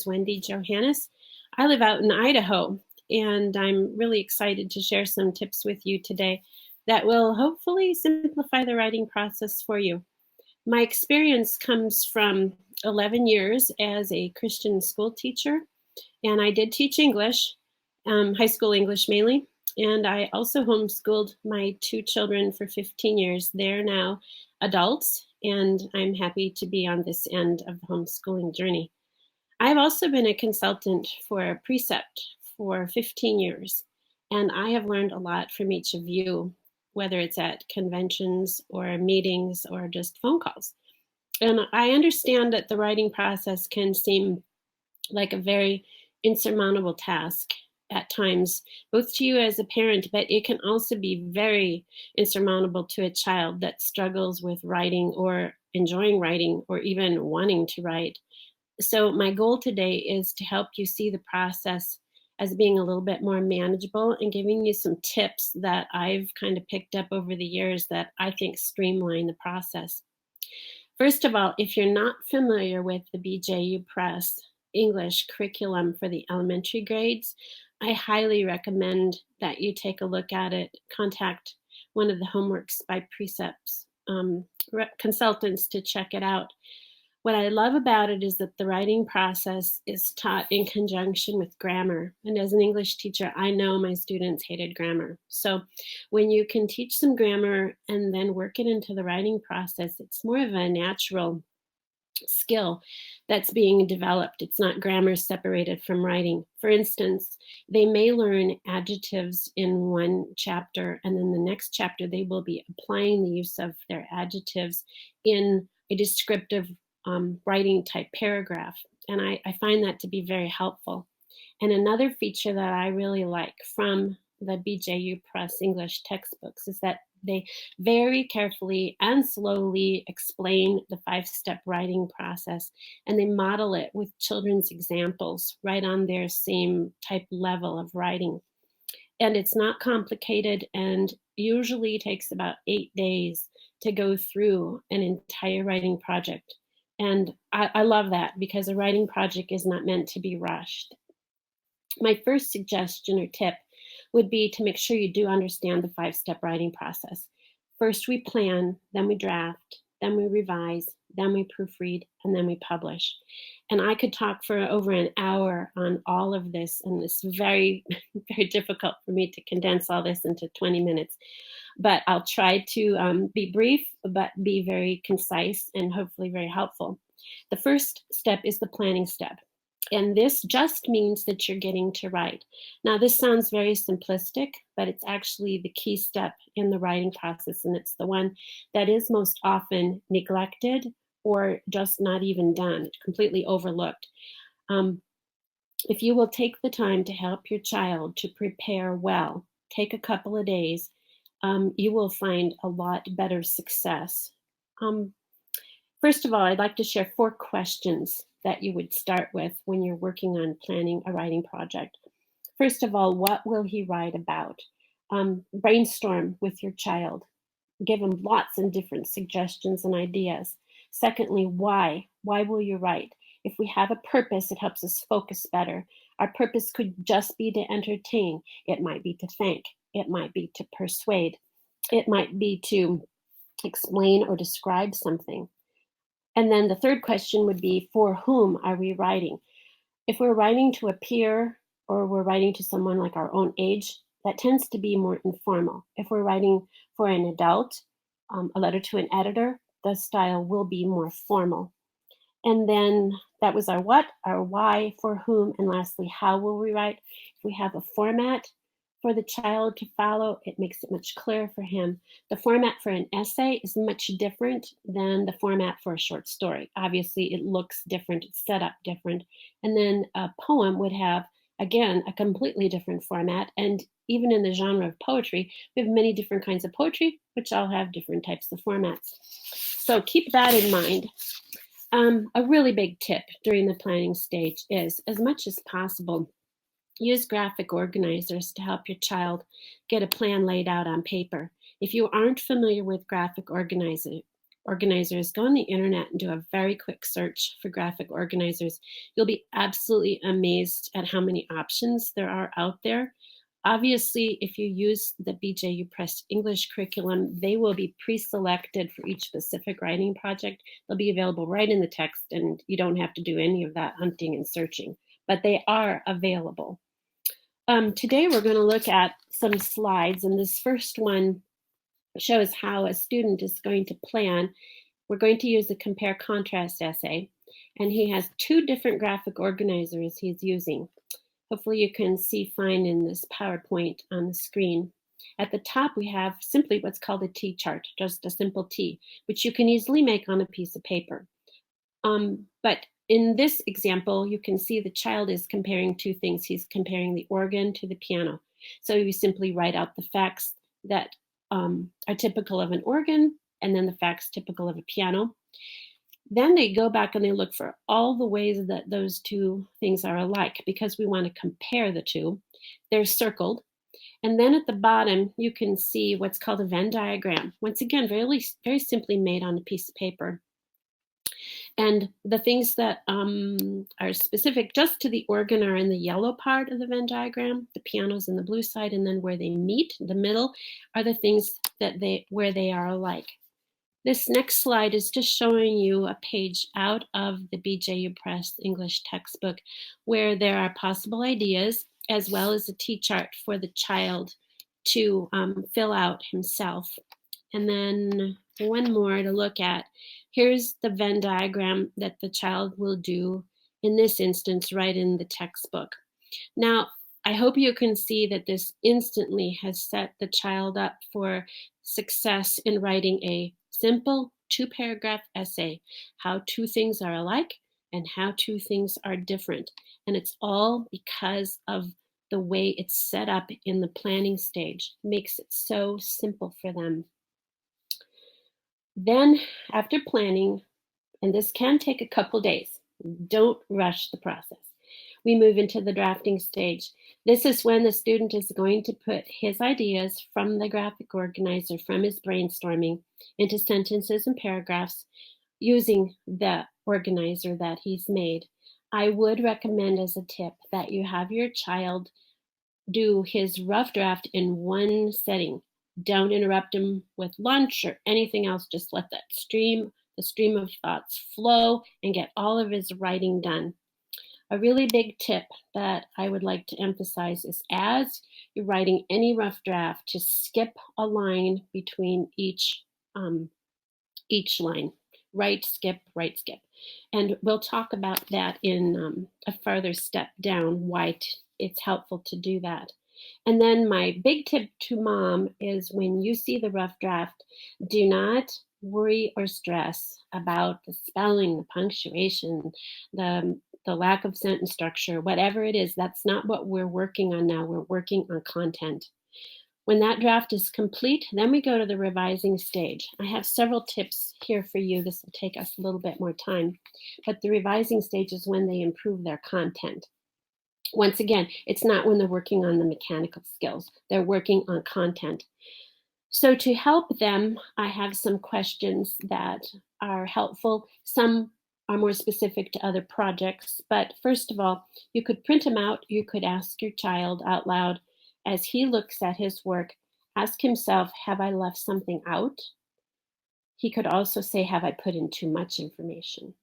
is Wendy Johannes. I live out in Idaho, and I'm really excited to share some tips with you today that will hopefully simplify the writing process for you. My experience comes from 11 years as a Christian school teacher, and I did teach English, high school English mainly, and I also homeschooled my two children for 15 years. They're now adults, and I'm happy to be on this end of the homeschooling journey. I've also been a consultant for Precept for 15 years, and I have learned a lot from each of you, whether it's at conventions or meetings or just phone calls. And I understand that the writing process can seem like a very insurmountable task at times, both to you as a parent, but it can also be very insurmountable to a child that struggles with writing or enjoying writing or even wanting to write. So my goal today is to help you see the process as being a little bit more manageable and giving you some tips that I've kind of picked up over the years that I think streamline the process. First of all, if you're not familiar with the BJU Press English curriculum for the elementary grades, I highly recommend that you take a look at it. Contact one of the Homeworks by Precepts consultants to check it out. What I love about it is that the writing process is taught in conjunction with grammar. And as an English teacher, I know my students hated grammar. So when you can teach some grammar and then work it into the writing process, it's more of a natural skill that's being developed. It's not grammar separated from writing. For instance, they may learn adjectives in one chapter, and then the next chapter they will be applying the use of their adjectives in a descriptive writing type paragraph. And I find that to be very helpful. And another feature that I really like from the BJU Press English textbooks is that they very carefully and slowly explain the 5-step writing process, and they model it with children's examples right on their same type level of writing. And it's not complicated and usually takes about 8 days to go through an entire writing project. And I love that because a writing project is not meant to be rushed. My first suggestion or tip would be to make sure you do understand the 5-step writing process. First we plan, then we draft, then we revise, then we proofread, and then we publish. And I could talk for over an hour on all of this, and it's very, very difficult for me to condense all this into 20 minutes. But I'll try to be brief, but be very concise and hopefully very helpful. The first step is the planning step. And this just means that you're getting to write. Now, this sounds very simplistic, but it's actually the key step in the writing process, and it's the one that is most often neglected or just not even done, completely overlooked. If you will take the time to help your child to prepare well, take a couple of days, you will find a lot better success. First of all, I'd like to share 4 questions that you would start with when you're working on planning a writing project. First of all, what will he write about? Brainstorm with your child. Give him lots of different suggestions and ideas. Secondly, why? Why will you write? If we have a purpose, it helps us focus better. Our purpose could just be to entertain. It might be to thank. It might be to persuade. It might be to explain or describe something. And then the third question would be, for whom are we writing? If we're writing to a peer or we're writing to someone like our own age, that tends to be more informal. If we're writing for an adult, a letter to an editor, the style will be more formal. And then that was our what, our why, for whom, and lastly, how will we write? If we have a format for the child to follow, it makes it much clearer for him. The format for an essay is much different than the format for a short story. Obviously, it looks different, it's set up different. And then a poem would have, again, a completely different format. And even in the genre of poetry, we have many different kinds of poetry, which all have different types of formats. So keep that in mind. A really big tip during the planning stage is, as much as possible, use graphic organizers to help your child get a plan laid out on paper. If you aren't familiar with graphic organizers, go on the internet and do a very quick search for graphic organizers. You'll be absolutely amazed at how many options there are out there. Obviously, if you use the BJU Press English curriculum, they will be pre-selected for each specific writing project. They'll be available right in the text, and you don't have to do any of that hunting and searching, but they are available. Today, we're going to look at some slides, and this first one shows how a student is going to plan. We're going to use a compare-contrast essay, and he has two different graphic organizers he's using. Hopefully you can see fine in this PowerPoint on the screen. At the top, we have simply what's called a T chart, just a simple T, which you can easily make on a piece of paper. But in this example, you can see the child is comparing two things. He's comparing the organ to the piano. So you simply write out the facts that are typical of an organ, and then the facts typical of a piano. Then they go back and they look for all the ways that those two things are alike, because we want to compare the two. They're circled. And then at the bottom, you can see what's called a Venn diagram. Once again, very simply made on a piece of paper. And the things that are specific just to the organ are in the yellow part of the Venn diagram. The piano's in the blue side, and then where they meet, the middle, are the things that where they are alike. This next slide is just showing you a page out of the BJU Press English textbook where there are possible ideas as well as a T-chart for the child to fill out himself. And then one more to look at. Here's the Venn diagram that the child will do, in this instance, right in the textbook. Now, I hope you can see that this instantly has set the child up for success in writing a simple 2-paragraph essay, how two things are alike and how two things are different. And it's all because of the way it's set up in the planning stage. It makes it so simple for them. Then after planning, and this can take a couple days, don't rush the process. We move into the drafting stage. This is when the student is going to put his ideas from the graphic organizer, from his brainstorming, into sentences and paragraphs using the organizer that he's made. I would recommend as a tip that you have your child do his rough draft in one setting. Don't interrupt him with lunch or anything else. Just let the stream of thoughts flow and get all of his writing done. A really big tip that I would like to emphasize is as you're writing any rough draft, to skip a line between each line. Right, skip, right, skip. And we'll talk about that in a further step down, why it's helpful to do that. And then my big tip to mom is when you see the rough draft, do not worry or stress about the spelling, the punctuation, the lack of sentence structure, whatever it is. That's not what we're working on now. We're working on content. When that draft is complete, then we go to the revising stage. I have several tips here for you. This will take us a little bit more time, but the revising stage is when they improve their content. Once again, it's not when they're working on the mechanical skills. They're working on content. So to help them, I have some questions that are helpful. Some are more specific to other projects, but first of all, you could print them out. You could ask your child out loud as he looks at his work, ask himself, have I left something out? He could also say, have I put in too much information?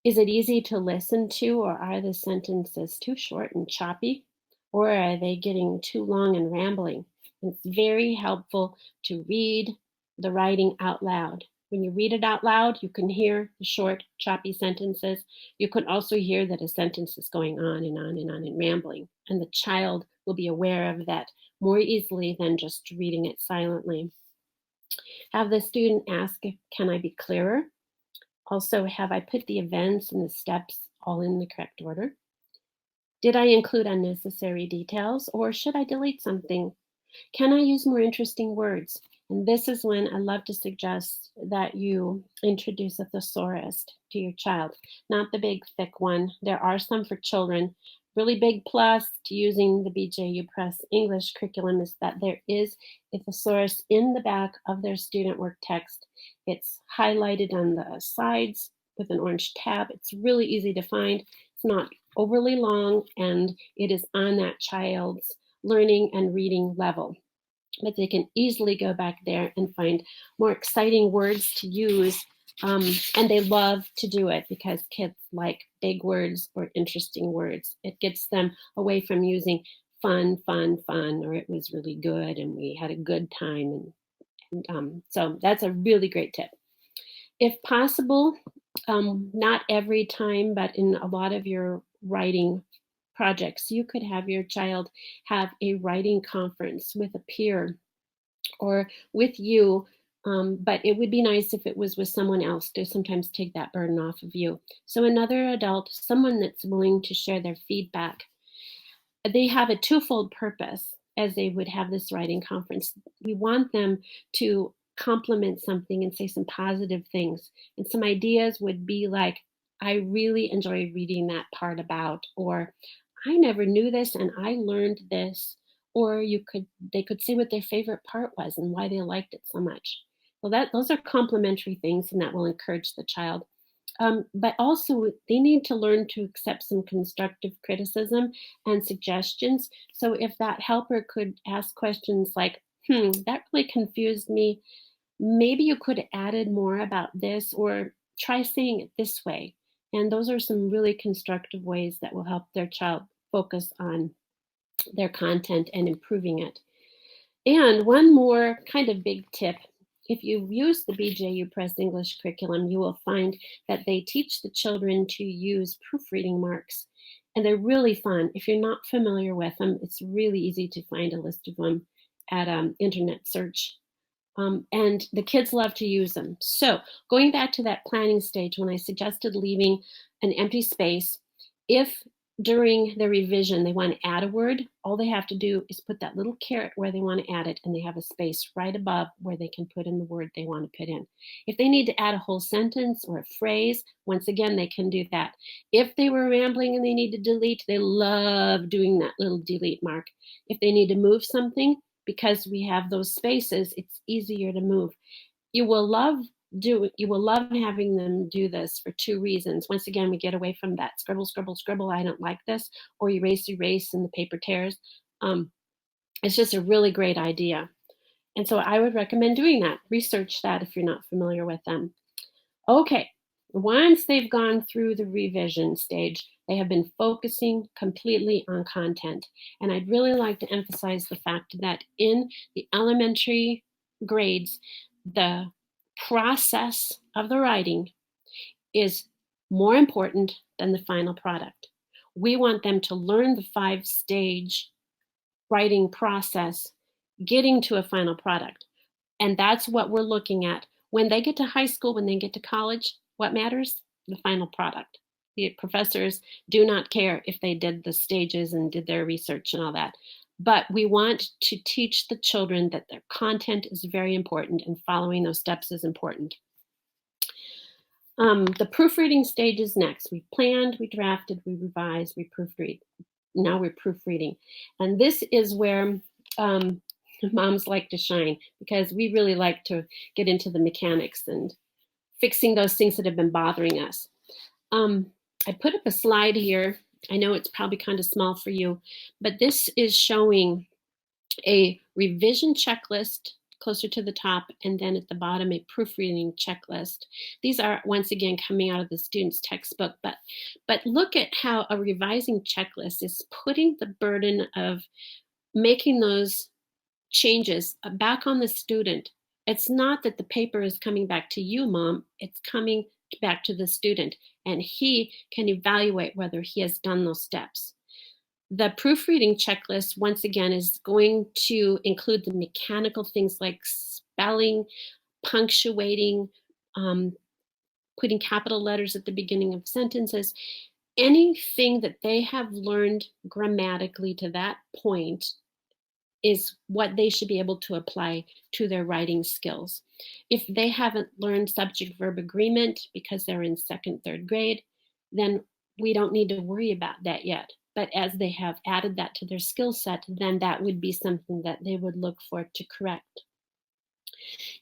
Is it easy to listen to, or are the sentences too short and choppy? Or are they getting too long and rambling? It's very helpful to read the writing out loud. When you read it out loud, you can hear the short, choppy sentences. You can also hear that a sentence is going on and on and on and rambling. And the child will be aware of that more easily than just reading it silently. Have the student ask, can I be clearer? Also, have I put the events and the steps all in the correct order? Did I include unnecessary details, or should I delete something? Can I use more interesting words? And this is when I love to suggest that you introduce a thesaurus to your child, not the big thick one. There are some for children, really big plus to using the BJU Press English curriculum is that there is a thesaurus in the back of their student work text. It's highlighted on the sides with an orange tab. It's really easy to find. It's not overly long, and it is on that child's learning and reading level. But they can easily go back there and find more exciting words to use. And they love to do it because kids like big words or interesting words. It gets them away from using fun, or it was really good and we had a good time. So that's a really great tip. If possible, not every time, but in a lot of your writing projects, you could have your child have a writing conference with a peer or with you, but it would be nice if it was with someone else to sometimes take that burden off of you. So another adult, someone that's willing to share their feedback. They have a twofold purpose as they would have this writing conference. We want them to compliment something and say some positive things. And some ideas would be like, I really enjoyed reading that part about, or I never knew this and I learned this. Or they could say what their favorite part was and why they liked it so much. Well, those are complimentary things, and that will encourage the child. But also, they need to learn to accept some constructive criticism and suggestions. So if that helper could ask questions like, that really confused me. Maybe you could have added more about this, or try saying it this way. And those are some really constructive ways that will help their child focus on their content and improving it. And one more kind of big tip. If you use the BJU Press English curriculum, you will find that they teach the children to use proofreading marks. And they're really fun. If you're not familiar with them, it's really easy to find a list of them at internet search. And the kids love to use them. So going back to that planning stage, when I suggested leaving an empty space, if during the revision they want to add a word, all they have to do is put that little caret where they want to add it, and they have a space right above where they can put in the word they want to put in. If they need to add a whole sentence or a phrase, once again, they can do that. If they were rambling and they need to delete, they love doing that little delete mark. If they need to move something, because we have those spaces, it's easier to move. You will love having them do this for two reasons. Once again, we get away from that scribble, I don't like this, or erase, and the paper tears. It's just a really great idea. And so I would recommend doing that. Research that if you're not familiar with them. Okay, once they've gone through the revision stage, they have been focusing completely on content. And I'd really like to emphasize the fact that in the elementary grades, the process of the writing is more important than the final product. We want them to learn the 5-stage writing process, getting to a final product. And that's what we're looking at. When they get to high school, when they get to college, what matters? The final product. The professors do not care if they did the stages and did their research and all that. But we want to teach the children that their content is very important, and following those steps is important. The proofreading stage is next. We planned, we drafted, we revised, we proofread. Now we're proofreading. And this is where moms like to shine, because we really like to get into the mechanics and fixing those things that have been bothering us. I put up a slide here. I know it's probably kind of small for you, but this is showing a revision checklist closer to the top, and then at the bottom, a proofreading checklist. These are, once again, coming out of the student's textbook, but look at how a revising checklist is putting the burden of making those changes back on the student. It's not that the paper is coming back to you, Mom. It's coming back to the student, and he can evaluate whether he has done those steps. The proofreading checklist, once again, is going to include the mechanical things like spelling, punctuating, putting capital letters at the beginning of sentences. Anything that they have learned grammatically to that point is what they should be able to apply to their writing skills. If they haven't learned subject-verb agreement because they're in 2nd, 3rd grade, then we don't need to worry about that yet. But as they have added that to their skill set, then that would be something that they would look for to correct.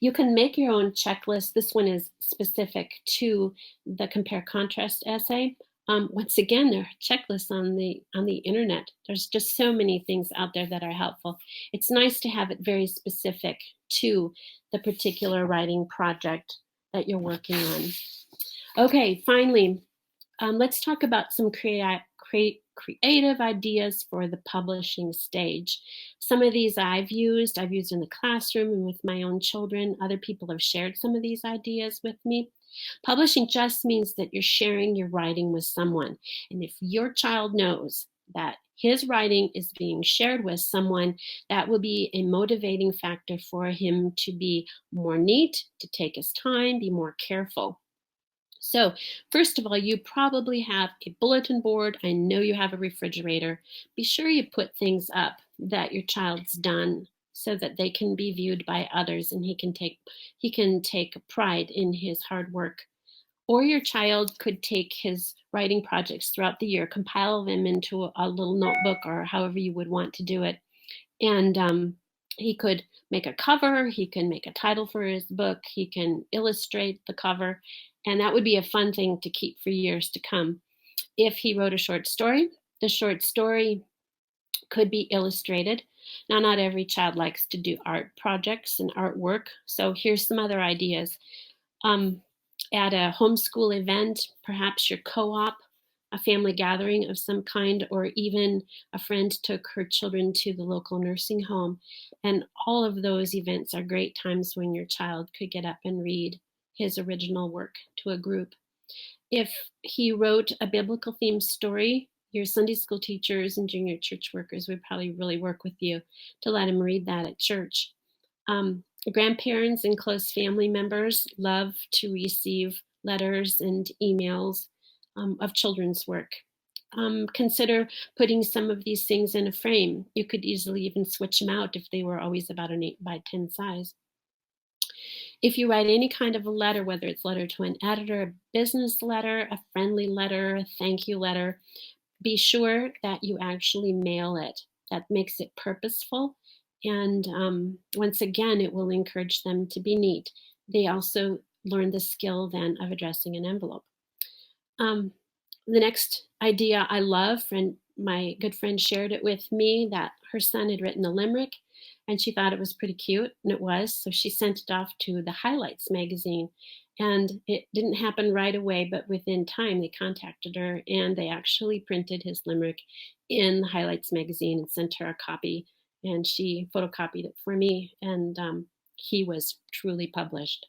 You can make your own checklist. This one is specific to the compare contrast essay. Once again, there are checklists on the internet. There's just so many things out there that are helpful. It's nice to have it very specific to the particular writing project that you're working on. Okay, finally, let's talk about some creative ideas for the publishing stage. Some of these I've used in the classroom and with my own children. Other people have shared some of these ideas with me. Publishing just means that you're sharing your writing with someone. And if your child knows that his writing is being shared with someone, that will be a motivating factor for him to be more neat, to take his time, be more careful. So first of all, you probably have a bulletin board. I know you have a refrigerator. Be sure you put things up that your child's done so that they can be viewed by others and he can take pride in his hard work. Or your child could take his writing projects throughout the year, compile them into a little notebook or however you would want to do it. And he could make a cover, he can make a title for his book, he can illustrate the cover, and that would be a fun thing to keep for years to come. If he wrote a short story, the short story could be illustrated. Now, not every child likes to do art projects and artwork, so here's some other ideas. At a homeschool event, perhaps your co-op, a family gathering of some kind, or even a friend took her children to the local nursing home. And all of those events are great times when your child could get up and read his original work to a group. If he wrote a biblical themed story, your Sunday school teachers and junior church workers would probably really work with you to let him read that at church. Grandparents and close family members love to receive letters and emails of children's work. Consider putting some of these things in a frame. You could easily even switch them out if they were always about an 8x10 size. If you write any kind of a letter, whether it's a letter to an editor, a business letter, a friendly letter, a thank you letter, be sure that you actually mail it. That makes it purposeful. And once again, it will encourage them to be neat. They also learn the skill then of addressing an envelope. The next idea I love, my good friend shared it with me, that her son had written a limerick and she thought it was pretty cute, and it was. So she sent it off to the Highlights magazine. And it didn't happen right away, but within time they contacted her and they actually printed his limerick in the Highlights magazine and sent her a copy. And she photocopied it for me, and he was truly published.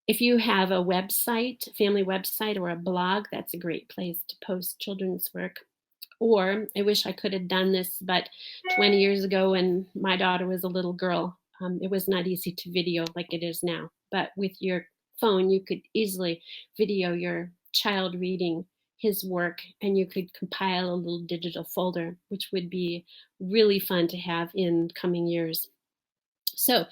If you have a website, family website, or a blog, that's a great place to post children's work. Or, I wish I could have done this, but 20 years ago when my daughter was a little girl, it was not easy to video like it is now. But with your phone, you could easily video your child reading his work, and you could compile a little digital folder, which would be really fun to have in coming years. So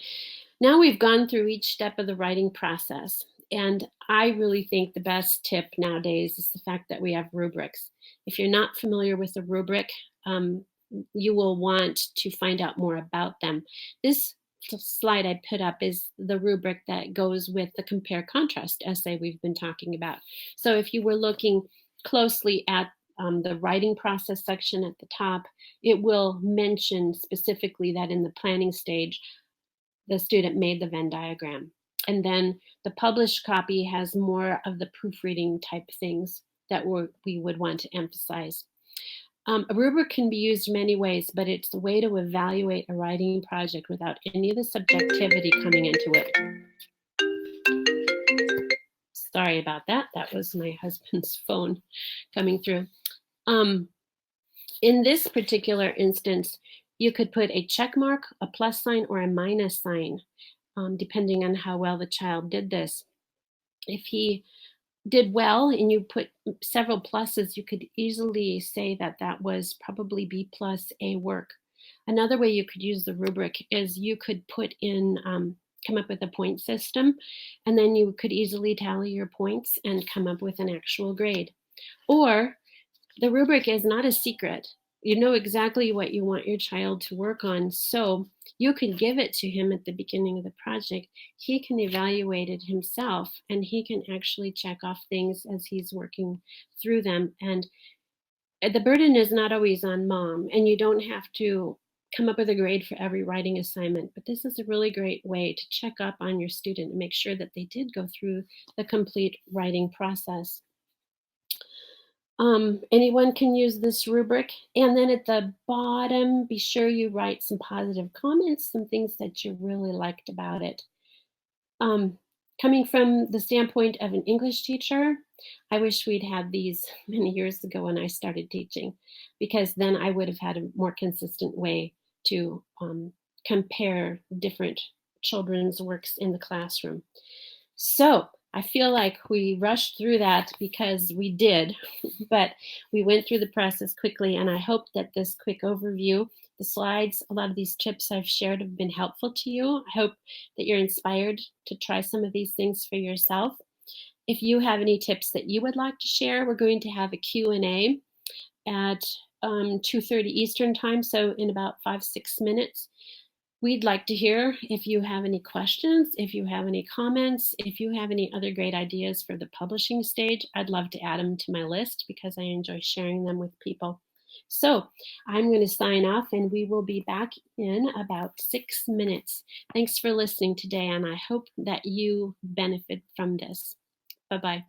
now we've gone through each step of the writing process, and I really think the best tip nowadays is the fact that we have rubrics. If you're not familiar with a rubric, you will want to find out more about them. This slide I put up is the rubric that goes with the compare contrast essay we've been talking about. So if you were looking closely at the writing process section at the top, it will mention specifically that in the planning stage, the student made the Venn diagram. And then the published copy has more of the proofreading type things that we would want to emphasize. A rubric can be used many ways, but it's a way to evaluate a writing project without any of the subjectivity coming into it. Sorry about that. That was my husband's phone coming through. In this particular instance, you could put a check mark, a plus sign, or a minus sign, depending on how well the child did this. If he did well and you put several pluses, you could easily say that that was probably B plus A work. Another way you could use the rubric is you could put in, come up with a point system, and then you could easily tally your points and come up with an actual grade. Or The rubric is not a secret. You know exactly what you want your child to work on, so you can give it to him at the beginning of the project. He can evaluate it himself, and he can actually check off things as he's working through them. And the burden is not always on mom, and you don't have to come up with a grade for every writing assignment, but this is a really great way to check up on your student and make sure that they did go through the complete writing process. Anyone can use this rubric. And then at the bottom, be sure you write some positive comments, some things that you really liked about it. Um, Coming from the standpoint of an English teacher, I wish we'd had these many years ago when I started teaching, because then I would have had a more consistent way to compare different children's works in the classroom. So I feel like we rushed through that because we did, but we went through the process quickly, and I hope that this quick overview, the slides, a lot of these tips I've shared have been helpful to you. I hope that you're inspired to try some of these things for yourself. If you have any tips that you would like to share, we're going to have a Q&A at 2:30 Eastern time, so in about 5-6 minutes. We'd like to hear if you have any questions, if you have any comments, if you have any other great ideas for the publishing stage. I'd love to add them to my list because I enjoy sharing them with people. So I'm going to sign off, and we will be back in about 6 minutes. Thanks for listening today, and I hope that you benefit from this. Bye-bye.